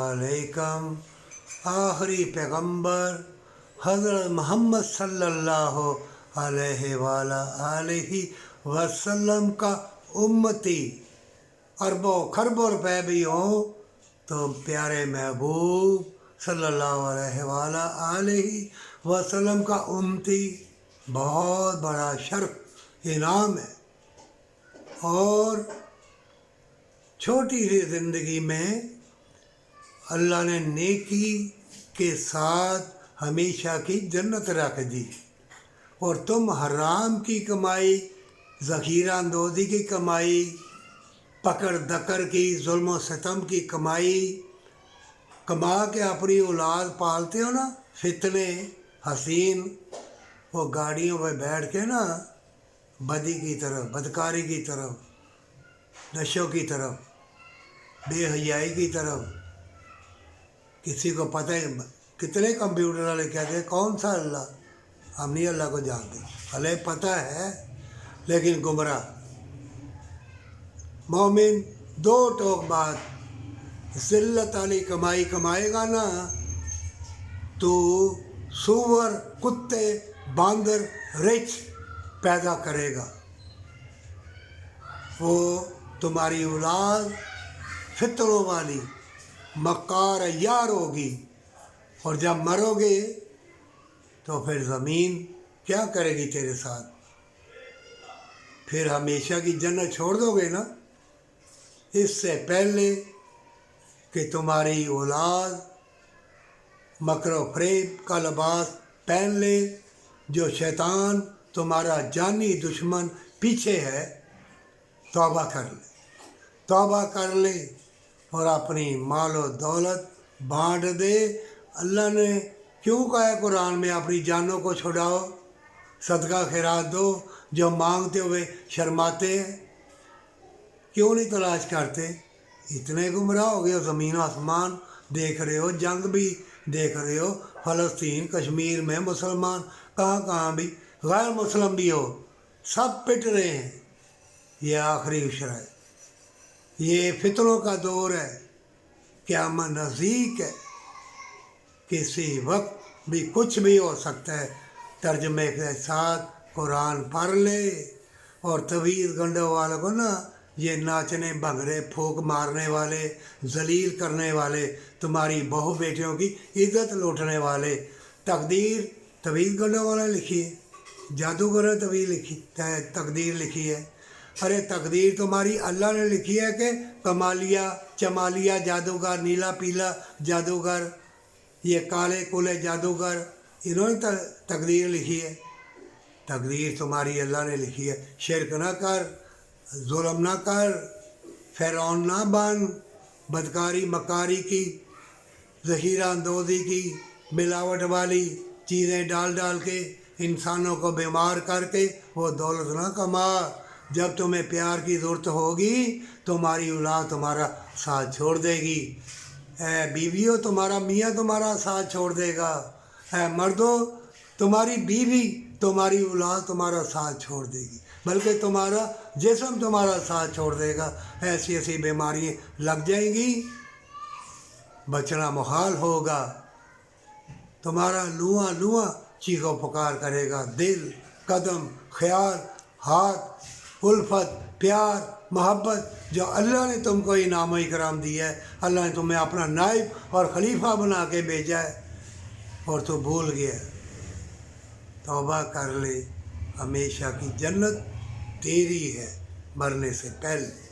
अलैकुम। आखिरी पैगंबर हज़रत मोहम्मद सल्लल्लाहु अलैहि वसल्लम का उम्मती अरबों खरबों रुपए भी हो तो प्यारे महबूब सल्लल्लाहु अलैहि वसल्लम का उम्मती बहुत बड़ा शर्फ इनाम है। और छोटी सी ज़िंदगी में अल्लाह ने नेकी के साथ हमेशा की जन्नत रख दी, और तुम हराम की कमाई, ज़ख़ीरा अंदोज़ी की कमाई, पकड़ दकर की, जुल्म सितम की कमाई कमा के अपनी औलाद पालते हो ना, फितने हसीन, वो गाड़ियों पर बैठ के ना बदी की तरफ, बदकारी की तरफ, नशों की तरफ, बेहयाई की तरफ। किसी को पता है, कितने कंप्यूटर वाले कहते हैं कौन सा अल्लाह, हम नहीं अल्लाह को जानते, भले पता है लेकिन गुमराह। मोमिन दो टोक बात, ज़िल्लत वाली कमाई कमाएगा ना तो सूअर, कुत्ते, बांदर, रिछ पैदा करेगा। वो तुम्हारी औलाद फितरों वाली मक्कार यार होगी, और जब मरोगे तो फिर ज़मीन क्या करेगी तेरे साथ? फिर हमेशा की जन्नत छोड़ दोगे ना। इससे पहले कि तुम्हारी औलाद मकरो फ़रेब का लिबास पहन ले, जो शैतान तुम्हारा जानी दुश्मन पीछे है, तौबा कर ले, तौबा कर ले और अपनी मालो दौलत बांट दे। अल्लाह ने क्यों कहा है कुरान में अपनी जानों को छुड़ाओ, सदका खैरात दो। जो मांगते हुए शर्माते हैं, क्यों नहीं तलाश करते? इतने गुमराह हो गए हो, ज़मीन आसमान देख रहे हो, जंग भी देख रहे हो, फ़लस्तीन कश्मीर में मुसलमान कहाँ कहाँ भी, गैर मुस्लिम भी हो, सब पिट रहे हैं। ये आखिरी उशरा है, ये फितरों का दौर है, क़यामत नज़दीक है, किसी वक्त भी कुछ भी हो सकता है। तर्जमे के साथ कुरान पढ़ ले, और तवीज़ गंडों वालों को ना, ये नाचने भंगड़े फूंक मारने वाले, जलील करने वाले, तुम्हारी बहू बेटियों की इज्जत लूटने वाले, तकदीर तवीज़ गंडों वाले लिखी है, जादूगर तवीज़ लिखी, तकदीर लिखी है। अरे तकदीर तुम्हारी अल्लाह ने लिखी है कि कमालिया चमालिया जादूगर, नीला पीला जादूगर, ये काले कुले जादूगर, इन्होंने तकदीर लिखी है। तकदीर तुम्हारी अल्लाह ने लिखी है। शिरक ना कर, जुल्म ना कर, फ़िरौन ना बन, बदकारी मकारी की, ज़ख़ीरा अंदोज़ी की, मिलावट वाली चीज़ें डाल डाल के इंसानों को बीमार करके वो दौलत ना कमा। जब तुम्हें प्यार की ज़रूरत होगी तुम्हारी औलाद तुम्हारा साथ छोड़ देगी। बीवियों तुम्हारा मियाँ तुम्हारा साथ छोड़ देगा। मर्दों तुम्हारी बीवी, तुम्हारी औलाद तुम्हारा साथ छोड़ देगी, बल्कि तुम्हारा जिस्म तुम्हारा साथ छोड़ देगा। ऐसी ऐसी बीमारियाँ लग जाएंगी, बचना मुहाल होगा। तुम्हारा लुआ लुआ चीखो पुकार करेगा। दिल, कदम, ख्याल, हाथ, उल्फत, प्यार, मोहब्बत जो अल्लाह ने तुमको इनाम इकराम दिया है, अल्लाह ने तुम्हें अपना नाइब और खलीफा बना के भेजा है, और तो भूल गया। तौबा कर ले, हमेशा की जन्नत तेरी है मरने से पहले।